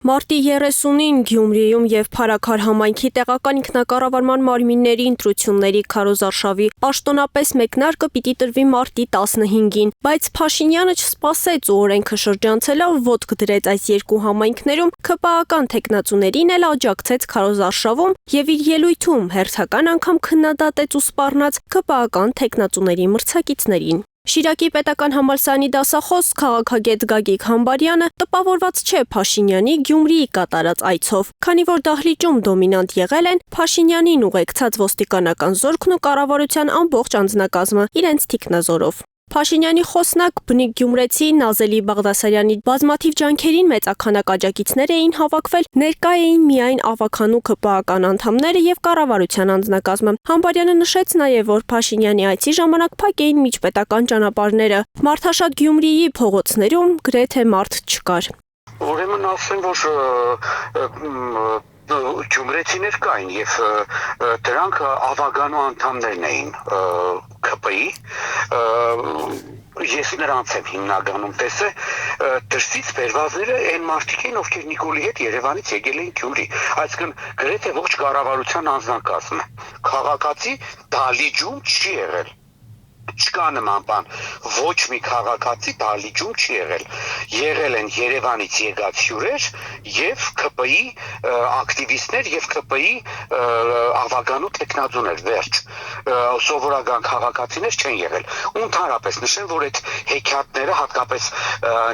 Մարտի 30-ին Գյումրիում եւ Փարաքար համայնքի տեղական ինքնակառավարման մարմինների ընտրությունների քարոզարշավի պաշտոնապես մեկնարկը պիտի տրվի մարտի 15-ին, բայց Փաշինյանը չսպասեց ու օրենքը շրջանցելով ոտք դրեց այս երկու համայնքներում ԿՊԱ-ական թեկնածուներին էլ աջակցեց քարոզարշավում եւ իր ելույթում հերթական անգամ քննադատեց ու սպառնաց ԿՊԱ-ական թեկնածուների մրցակիցներին։ Շիրակի պետական համալսարանի դասախոս քաղաքագետ Գագիկ Համբարյանը տպավորված չէ Փաշինյանի Գյումրիի կատարած այցով, քանի որ դահլիճում դոմինանտ եղել են Փաշինյանին ուղեկցած ոստիկանական զորքն ու կառավարության ամբողջ անձնակազմը իրենց թիկնազորով։ Փաշինյանի խոսնակ բնիկ գյումրեցի Նազելի Բաղդասարյանի բազմաթիվ ջանքերին մեծաքանակ աջակիցներ էին հավաքվել, ներկա էին միայն ավագանու ԿՊԱ-ական անդամները եւ կառավարության անձնակազմը։ Համբարյանը նշեց նաեւ, որ Փաշինյանի այցի ժամանակ փակ էին միջպետական ճանապարհները։ Մարդաշատ Գյումրիի փողոցներում գրեթե մարդ չկար։ Ուրեմն ասեմ, որ գյումրեցիներ կային եւ դրանք ավագանու անդամներն էին ԿՊ-ի։ Ես նրանց եմ հիմնականում տեսել դրսից բերվածները այն մարդիկ են, ովքեր Նիկոլի հետ Երևանից եկել էին Գյումրի, այսինքն գրեթե ողջ կառավարության անձնակազմը։ Քաղաքացի դահլիճում չի եղել։ Չկա նման բան, ոչ մի քաղաքացի դահլիճում չի եղել։ Եղել են Երևանից եկած հյուրեր եւ ԿՊ-ի ակտիվիստներ եւ ԿՊ-ի ավագանու տեխնազոներ, վերջ։ Սովորական քաղաքացիներ չեն եղել։ Ու ընդհանրապես նշեմ, որ այդ հեքիաթները հատկապես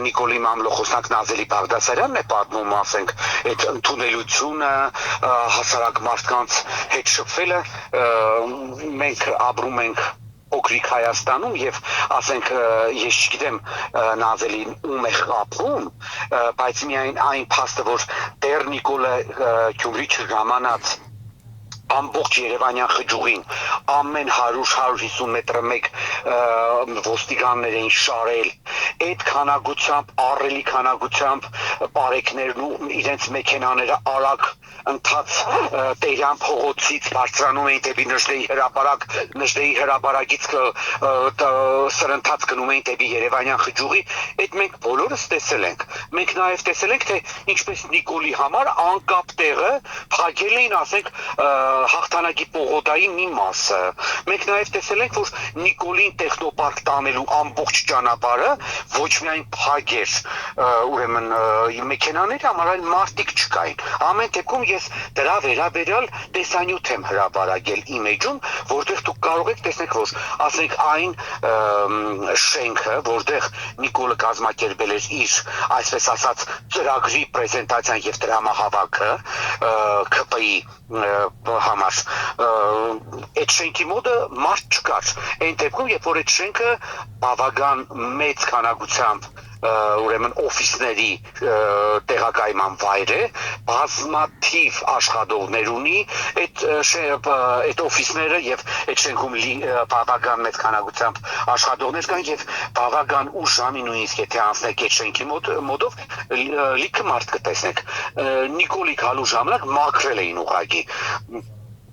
Նիկոլի մամլոխոսնակ Նազելի Բաղդասարյանն է պատմում, ասենք, այդ ընդունելությունը, հասարակ մարդկանց հետ շփվելը, մենք ապրում ենք Օկրիկ Հայաստանում եւ ասենք ես չգիտեմ Նազելին ում է ապրում, բայց միայն այն փաստը, որ Տեր Նիկոլը Գյումրի չժամանած ամբողջ Երևանյան խճուղին ամեն 100-150 մետրը մեկ ոստիկաններ էին շարել, այդ քանակությամբ, առելի քանակությամբ բարեկներն ու իրենց մեքենաները արագ ընթաց Տերյան փողոցից բարձրանում էին դեպի Նժդեի հրապարակից սրընթաց գնում էին դեպի Երևանյան խճուղի, այդ մենք բոլորս տեսել ենք։ Մենք նաև տեսել ենք, թե ինչպես Նիկոլի համար անկապ տեղը փակել էին, ասենք, հաղթանակի պողոտայի մի մասը։ Մենք նաև տեսել ենք, որ Նիկոլին տեխնոպարկ տանելու ամբողջ ճանապարհը ոչ միայն փակ էր, ուրեմն մեքենաների համար, այլ մարդիկ չկային։ Ամեն դեպքում ես դրա վերաբերյալ տեսանյութ եմ հրապարակել իմեջում, որտեղ դուք կարող եք տեսնել, որ ասենք այն շենքը, որտեղ Նիկոլը կազմակերպել էր իր, այսպես ասած, ծրագրի պրեզենտացիան եւ դրամահավաքը ԿՊ-ի համար, այդ շենքի մոտը մարդ չկար։ Այն դեպքում, երբ որ այդ շենքը բավական մեծ քանակությամբ ուրեմն օֆիսների տեղակայման վայր է, բազմաթիվ աշխատողներ ունի այդ օֆիսները եւ այդ շենքում բավական մեծ քանակությամբ աշխատողներ կան եւ բավական ուշ ժամի նույնիսկ եթե անցնեք այդ շենքի մոտով լիքը մարդ կտեսնեք։ Նիկոլի գալու ժամանակ մաքրել էին ուղղակի։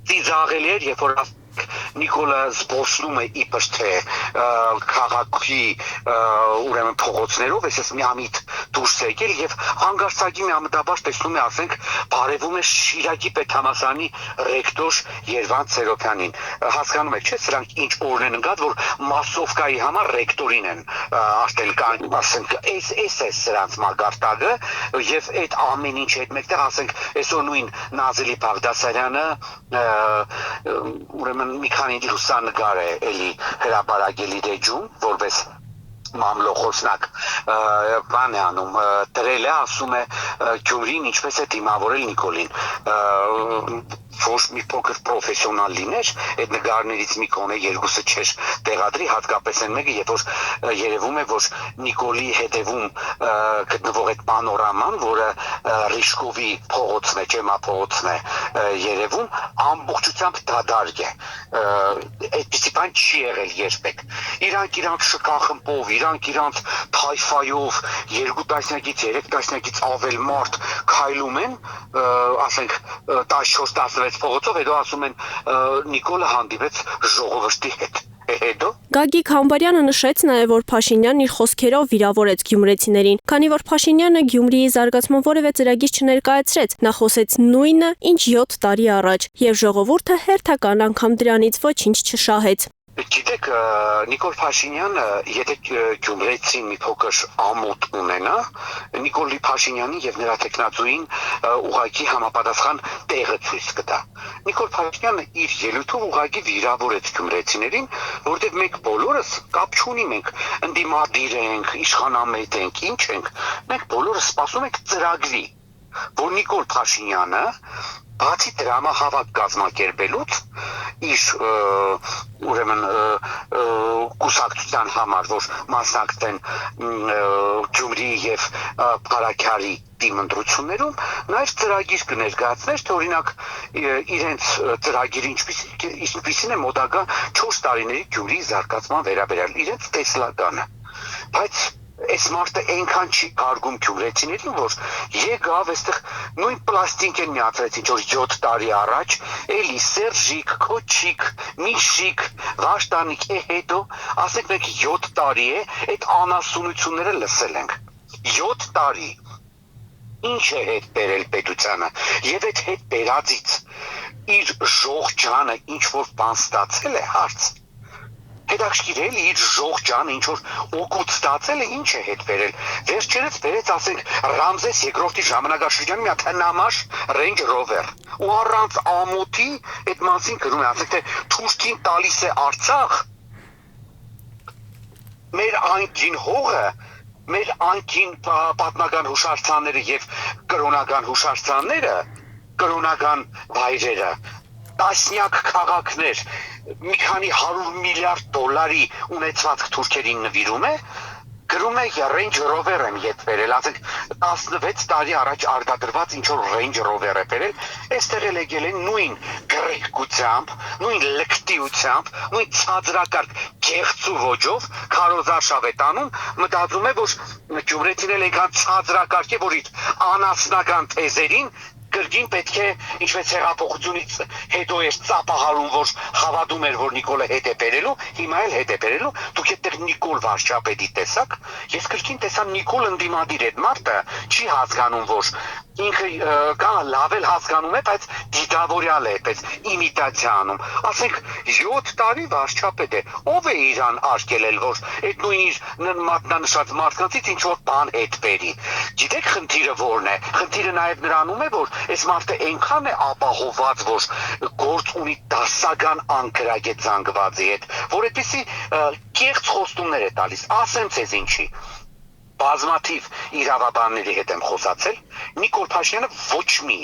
Ծիծաղելի էր, երբ որ Նիկոլը զբոսնում է իբր թե քաղաքի ուրեմն փողոցներով, այսպես միամիտ դուրս է եկել եւ հանգարցակի միամտաբար տեսնում է, ասենք, բարևում է Շիրակի պետհամալսարանի ռեկտոր Երվանդ Սերոբյանին։ Հասկանում եք, չէ՞, սրանք ինչ օրն են ընկած, որ մասովկայի համար ռեկտորին են արտել կան, ասենք, էս է սրանց մագարտակը եւ այդ ամեն ինչի հետ մեկտեղ, ասենք, այսօր նույն Նազելի Բաղդասարյանը ուրեմն մի քանի լուսանկար է էլի հրապարակել իր էջում, որպես մամլոխոսնակ բան է անում, դրել է, ասում է Գյումրին ինչպես է դիմավորել Նիկոլին, ոչ մի փոքր պրոֆեսիոնալ լիներ, այդ նկարներից մի կոնե երկուսը չէր տեղադրի, հատկապես այն մեկը, երբ որ երևում է, որ Նիկոլի հետևում գտնվող այդ պանորաման, որը Ռիշկովի փողոցն է, Ջեմա փողոցն է երևում, ամբողջությամբ դադարք է։ Այդպիսի բան չի եղել երբեք։ Իրանք շքախմբով, իրանք թայֆայով, 2 տասնյակից 3 տասնյակից ավել մարդ քայլում են, ասենք 14-16 փողոցով, հետո ասում են Նիկոլը հանդիպեց ժողովրդի հետ։ Հետո Գագիկ Համբարյանը նշեց նաև, որ Փաշինյանն իր խոսքերով վիրավորեց գյումրեցիներին, քանի որ Փաշինյանը Գյումրիի զարգացման որևէ ծրագիր չներկայացրեց, նա խոսեց նույնը, ինչ 7 տարի առաջ, եւ ժողովուրդը հերթական անգամ դրանից ոչինչ չշահեց։ Գիտեք, Նիկոլ Փաշինյանը, եթե գյումրեցին մի փոքր ամոթ ունենա, Նիկոլի Փաշինյանին եւ նրա տեխնացուին ուղղակի համապատասխան տեղը ցույց կտա։ Նիկոլ Փաշինյանը իր ելույթով ուղղակի վիրավորեց գյումրեցիներին, որտեղ մենք բոլորս կապ չունի, մենք ընդդիմադիր ենք, իշխանամետ ենք, ինչ ենք, մենք բոլորս սպասում ենք ծրագրի, որ Նիկոլ Փաշինյանը բացի դրամահավաք կազմակերպելուց իր ուրեմն կուսակցության համար, որ մասնակցեն Գյումրիի եւ Փարաքարի դիմընտրություններում, նաև ծրագիր կներկայացներ, թե օրինակ իրենց ծրագիրը ինչպիսին է մոտակա 4 տարիների Գյումրիի զարգացման վերաբերյալ, իրենց տեսլականը, բայց այս մարդը այնքան չի հարգում գյումրեցիներին, որ եկավ այստեղ նույն պլաստինկ են միացրեց ինչ որ 7 տարի առաջ, էլի Սերժիկ, Քոչիկ, Միշիկ, Վաշտանիկ, հետո ասենք մենք 7 տարի է այդ անասունությունները լսել ենք։ 7 տարի ինչ է հետ բերել պետությանը եւ այդ հետ բերածից իր ժողջանը ինչ որ բան ստացել է հարց հետաքրքիր է իր ժողջանը ինչ որ օգուտ ստացել է ինչ է հետ բերել վերջերս բերեց ասենք Ռամզես II-ի ժամանակաշրջանի մի հատ հնամաշ Range Rover ու առանց ամոթի այդ մասին գրում է ասենք թե Թուրքին տալիս է Արցախ մեր անկին հողը մեր անկին պատմական հուշարձանները եւ կրոնական հուշարձանները կրոնական վայրերը տասնյակ քաղաքներ մի քանի 100 միլիարդ դոլարի ունեցվածք թուրքերին նվիրում է գրում է Range Rover եմ ետ բերել ասենք 16 տարի առաջ արտադրված ինչ որ Range Rover է բերել այստեղ էլ եկել են նույն գրեգությամբ նույն լկտիությամբ նույն ցածրակարգ գեղցու ոճով քարոզարշավ է տանում մտածում է որ գյումրեցին էլ այնքան ցածրակարգ է որ իր անասնական թեզերին Կրկին պետք է ինչպես հեղափոխությունից հետո էր ծափահարում որ խավատում էր որ Նիկոլը հետ է բերելու հիմա էլ հետ է բերելու դուք այդտեղ Նիկոլ վարչապետի տեսակ ես կրկին տեսա Նիկոլ ընդդիմադիր այդ մարդը չի հասկանում որ ինքը կան լավ էլ հասկանում է բայց դիտավորյալ է այդպես իմիտացիա անում ասենք 7 տարի վարչապետ է ով է իրան արկելել որ այդ նույն իր մատնանշած մարդկանցից ինչ որ բան հետ բերի գիտեք խնդիրը որն է խնդիրը նաև նրանում է որ այս մարդը այնքան է ապահոված որ գործ ունի դասական անկրագետ զանգվածի հետ որ այդպեսի կեղծ խոստումներ է տալիս ասեմ ցեզ ինչի բազմաթիվ իրավաբանների հետ եմ խոսացել Նիկոլ Փաշինյանը ոչ մի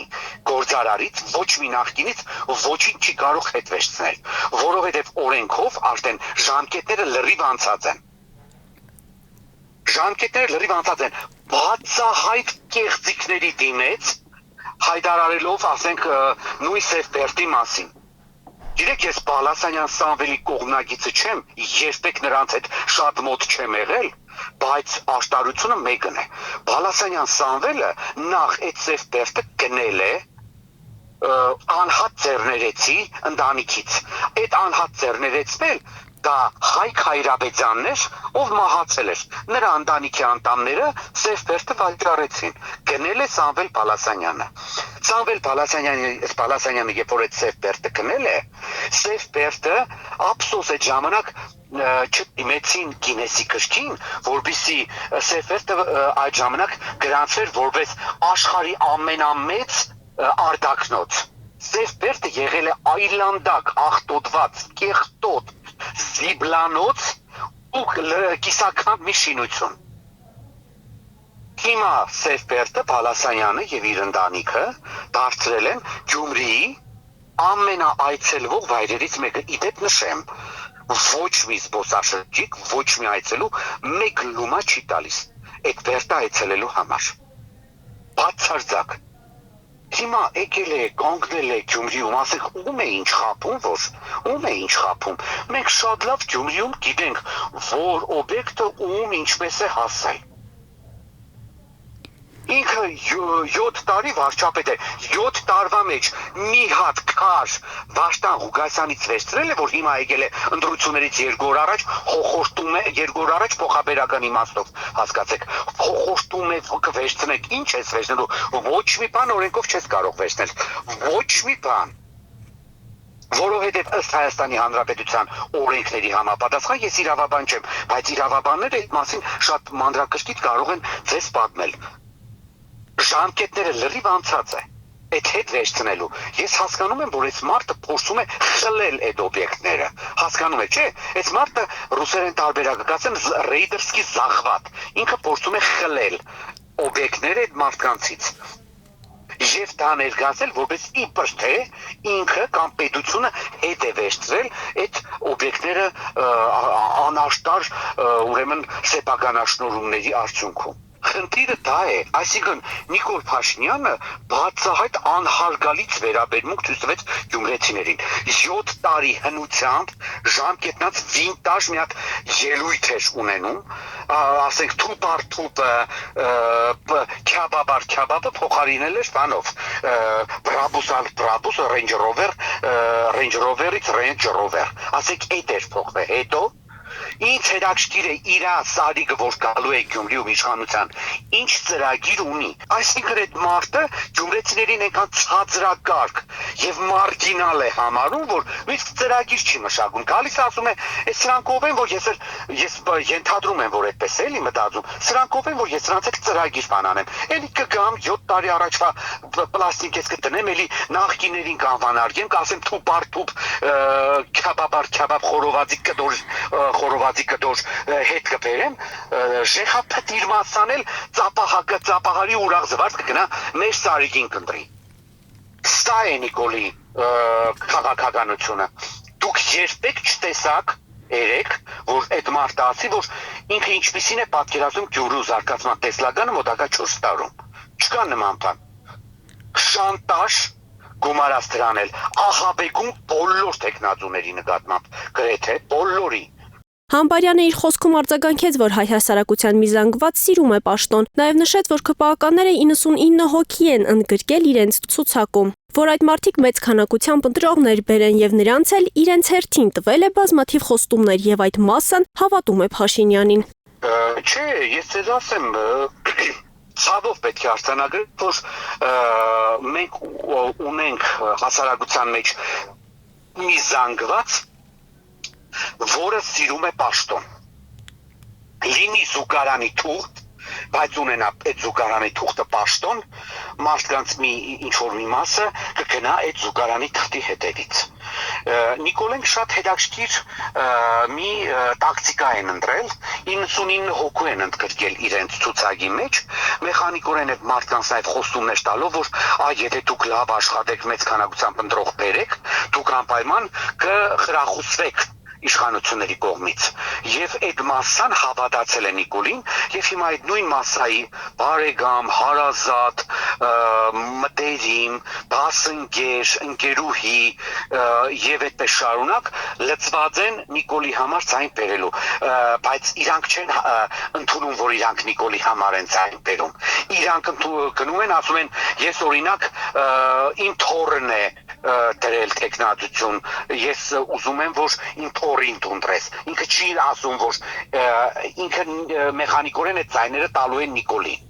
գործարարից ոչ մի նախկինից ոչինչ չի կարող հետ վերցնել որովհետև օրենքով արդեն ժամկետները լրիվ անցած են ժամկետները լրիվ անցած են բացահայտ կեղծիքների դիմեց հայտարարելով ասենք նույն Սևբերտի մասին Գիտեք ես Բալասանյան Սամվելի կողմնակիցը չեմ երբեք նրանց հետ շատ մոտ չեմ եղել բայց աշտարությունը մեկն է Բալասանյան Սամվելը նախ այդ Սևբերտը գնել է անհատ ձեռներեցի ընտանիքից այդ անհատ ձեռներեցն էլ դա Հայկ Հայրաբեդյանն էր, ով մահացել էր։ Նրա ընտանիքի անդամները Սևբերտը վաճառեցին։ Գնել է Սամվել Բալասանյանը։ Սամվել Բալասանյանը երբ որ այդ Սևբերտը գնել է, Սևբերտը ափսոս այդ ժամանակ չդիմեցին Գինեսի գրքին, որբիսի Սևբերտը այդ ժամանակ գրանցվեր որպես աշխարհի ամենամեծ արտակնոց։ Սևբերտը եղել է այլանդակ, աղտոտված, կեղտոտ Զիբլանոց ու կիսական մի շինություն։ Հիմա Սևբերտը Բալասանյանը եւ իր ընտանիքը դարձրել են Գյումրիի ամենաայցելվող վայրերից մեկը։ Իդեպ նշեմ, ոչ մի զբոսաշրջիկ, ոչ մի այցելու մեկ լումա չի տալիս այդ Բերտը այցելելու համար։ Բացարձակ Հիմա եկել է, կանգնել է Գյումրիում, ասենք ում է ինչ խափում, որ ում է ինչ խափում։ Մենք շատ լավ Գյումրիում գիտենք, որ օբյեկտը ում ինչպես է հասել։ ինքը 7 տարի վարչապետ է, 7 տարվա մեջ մի հատ քար Վաշտան Ղուկասյանից վերցրել է, որ հիմա եկել է ընտրություններից 2 օր առաջ, խոխորտում է 2 օր առաջ փոխաբերական իմաստով, հասկացեք, խոխորտում է վերցնեք, ինչ ես վերցնելու, ոչ մի բան օրենքով չես կարող վերցնել, ոչ մի բան, որովհետև ըստ Հայաստանի Հանրապետության օրենքների համապատասխան ես իրավաբան չեմ, բայց իրավաբանները այդ մասին շատ մանրակշտից կարող են ձեզ պատմել։ Ժամկետները լրիվ անցած է այդ հետ վերցնելու։ Ես հասկանում եմ, որ այս մարդը փորձում է խլել այդ օբյեկտները։ Հասկանում եք, չէ՞։ Այս մարդը ռուսերեն տարբերակը կասեմ ռեյդերսկի զախվատ։ Ինքը փորձում է խլել օբյեկտները այդ մարդկանցից։ Եվ դա ներկայացել, որպես իբր թե ինքը կամ պետությունը հետ է վերցրել այդ օբյեկտները անաշտար ուրեմն սեփականաշնորհումների արդյունքում։ Խնդիրը դա է, այսինքն Նիկոլ Փաշինյանը բացահայտ անհարգալից վերաբերմունք ցույց տվեց գյումրեցիներին։ 7 տարի հնությամբ ժամկետնած վինտաժ մի հատ ելույթ էր ունենում, ասենք թուպ քյաբաբը փոխարինել էր բանով, Brabus Range Rover-ից Range Rover, ասենք այդ էր փոխվել, հետո Ինչ հետաքրքիր է իր սարիգը, որ գալու է Գյումրիում իշխանության, ինչ ծրագիր ունի։ Այսինքն այդ մարդը գյումրեցիներին այնքան ցածրակարգ եւ մարգինալ է համարում, որ միշտ ծրագիր չի մշակում։ Գալիս ասում է, «Այս սրանք ով են, որ ես ենթադրում եմ, որ այդպես է էլի մտածում։ Սրանք ով են, որ ես սրանց հետ ծրագիր բանանեմ։ Էլի կգամ 7 տարի առաջվա պլաստիկ ես կտնեմ, էլի նախկիներին կանվանարկեմ, կասեմ թուպ քյաբաբ խորովածի կդոր հետ կբերեմ, ժեխափտ իր մասանել ծապահարի ուրախ զվարթ կգնա մեր սարիգին կընտրի։ Ստա է Նիկոլի քաղաքականությունը։ Դուք երբեք չտեսաք երեք, որ այդ մարդը ասի, որ ինքը ինչպիսին է պատկերացնում Գյումրու զարգացման տեսլականը մոտակա 4 տարում։ Չկա նման բան։ Շանտաժ գումարած դրան էլ ահաբեկում բոլոր տեխնազուների նկատմամբ, գրեթե բոլորի։ Համբարյանը իր խոսքում արձագանքեց, որ հայ հասարակության մի զանգված սիրում է պաշտոն, նաև նշեց, որ ԿՊԱ-ականները 99 հոգի են ընդգրկել իրենց ցուցակում, որ այդ մարդիկ մեծ քանակությամբ ընտրողներ բերեն եւ նրանց էլ իրենց հերթին տվել է բազմաթիվ խոստումներ եւ այդ մասն հավատում է Փաշինյանին։ Չէ, ես ձեզ ասեմ, ցավով պետք է արձանագրել, որ մենք ունենք հասարակության մեջ մի զանգված, որը սիրում է պաշտոն, լինի զուգարանի թուղթ, բայց ունենա այդ զուգարանի թուղթը պաշտոն, մարդկանց ինչ-որ մի մասը կգնա այդ զուգարանի թղթի հետևից։ Նիկոլենք շատ հետաքրքիր մի տակտիկա են ընտրել, 99 հոգու են ընդգրկել իրենց ցուցակի մեջ, մեխանիկորեն այդ մարդկանց այդ խոստումներ տալով, որ եթե դուք լավ աշխատեք, մեծ քանակությամբ ընտրող բերեք, դուք անպայման կխրախուսվեք իշխանությունների կողմից եւ այդ մասսան հավատացել է Նիկոլին եւ հիմա այդ նույն մասսայի բարեկամ, հարազատ, մտերիմ, բասընկեր, ընկերուհի եւ այդպես շարունակ լծված են Նիկոլի համար ցայն բերելու, բայց իրանք չեն ընդունում, որ իրանք Նիկոլի համար են ցայն բերում։ Իրանք գնում են, ասում են, ես օրինակ իմ թորն է դրել տեխնատություն, ես ուզում եմ, որ իմ թորին դունտրես, ինքը չի ասում, որ ինքը մեխանիկորեն այդ ձայները տալու են Նիկոլին։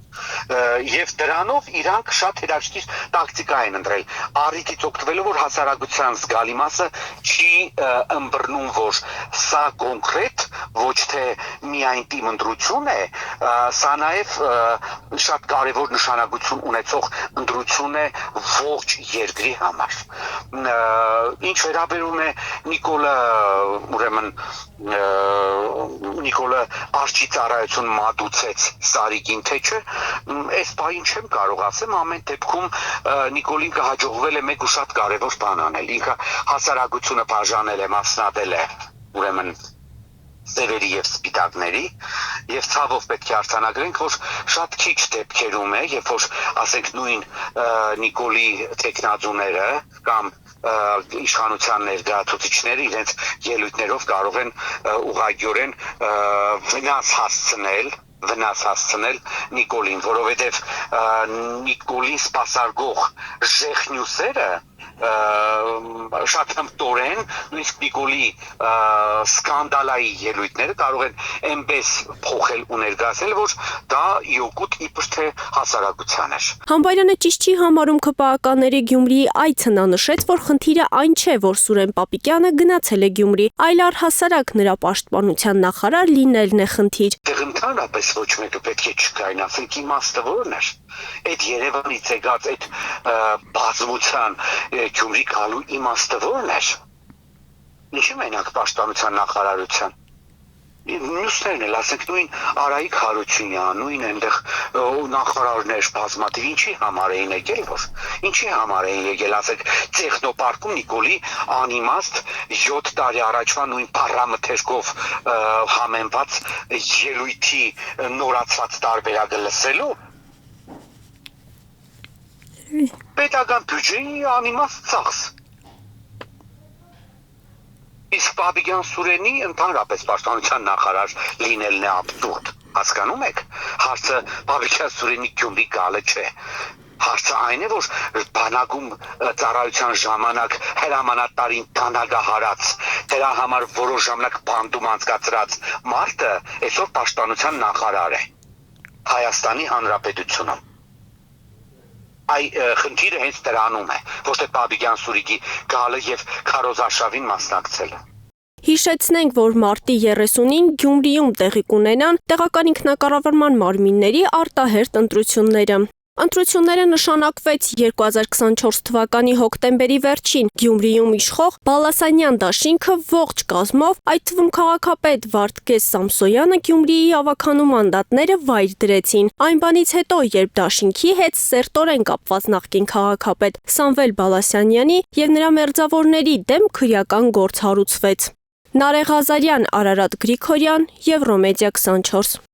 Եվ դրանով իրանք շատ հետաքրքիր տակտիկա են ընտրել, առիթից օգտվելով, որ հասարակության զգալի մասը չի ըմբռնում, որ սա կոնկրետ ոչ թե միայն թիմ ընտրություն է, սա նաև շատ կարևոր նշանակություն ունեցող ընտրություն է ողջ երկրի համար։ Ինչ վերաբերում է Նիկոլը, ուրեմն Նիկոլը արջի ծառայություն մատուցեց Սարիգին, թե չէ, այս բային չեմ կարող ասեմ, ամեն դեպքում Նիկոլին կհաջողվել է մեկ ու շատ կարևոր բան անել, ինքը հասարակությունը բաժանել է, մասնատել է, ուրեմն սևերի եւ սպիտակների եւ ցավով պետք է արձանագրենք, որ շատ քիչ դեպքերում է, երբ որ ասենք նույն Նիկոլի տեխնազուները կամ իշխանության ներկայացուցիչները իրենց ելույթներով կարող են ուղղակիորեն վնաս հասցնել վնաս հասցնել Նիկոլին, որովհետև Նիկոլին սպասարկող ժեխնյուսերը շատ հմտորեն, նույնիսկ Նիկոլի սկանդալայի ելույթները կարող են այնպես փոխել ու ներկայացնել, որ դա յոգուտ իբր թե հասարակության էր։ Համբարյանը ճիշտ չի համարում ԿՊԱ-ականների Գյումրիի այցը, նա նշեց, որ խնդիրը այն չէ, որ Սուրեն Պապիկյանը գնացել է Գյումրի, այլ առհասարակ նրա պաշտպանության նախարար լինելն է խնդիր։ Դեռ ընդհանրապես ոչ մեկը պետք է չկային, ասենք իմաստը որն էր։ Այդ Երևանից եկած այդ բազմության Գյումրի գալու իմաստը որն էր։ Ինչի՞ մենակ պաշտպանության նախարարության։ Մյուսներն էլ, ասենք նույն Արայիկ Հարությունյան, նույն այնտեղ նախարարներ բազմաթիվ ինչի համար էին եկել, որ ինչի համար էին եկել, ասենք տեխնոպարկում Նիկոլի անիմաստ 7 տարի առաջվա նույն պարամետրով համեմված ելույթի նորացված տարբերակը լսելու պետական բյուջեի անիմաստ ծախս։ Իսկ Պապիկյան Սուրենի ընդհանրապես պաշտպանության նախարար լինելն է աբսուրդ, հասկանում եք, հարցը Պապիկյան Սուրենի Գյումրի գալը չէ, հարցը այն է, որ բանակում ծառայության ժամանակ հրամանատարին դանագահարած, դրա համար որոշ ժամանակ բանդում անցկացրած մարդը այսօր պաշտպանության նախարար է Հայաստանի Հանրապետությունում։ Այ խնդիրը հենց դրանում է, ոչ թե Պապիկյան Սուրիկի գալը եւ քարոզարշավին մասնակցելը։ Հիշեցնենք, որ մարտի 30-ին Գյումրիում տեղի կունենան տեղական ինքնակառավարման մարմինների արտահերթ ընտրությունները։ Ընտրությունները նշանակվեց 2024 թվականի հոկտեմբերի վերջին Գյումրիում իշխող Բալասանյան դաշինքը ողջ կազմով, այդ թվում քաղաքապետ Վարդգես Սամսոյանը Գյումրիի ավագանու մանդատները վայր դրեցին։ Այն բանից հետո, երբ դաշինքի հետ սերտորեն կապված նախկին քաղաքապետ Սամվել Բալասանյանի եւ նրա մերձավորների դեմ քրեական գործ հարուցվեց։ Նարեկ Ղազարյան, Արարատ Գրիգորյան, Եվրոմեդիա 24։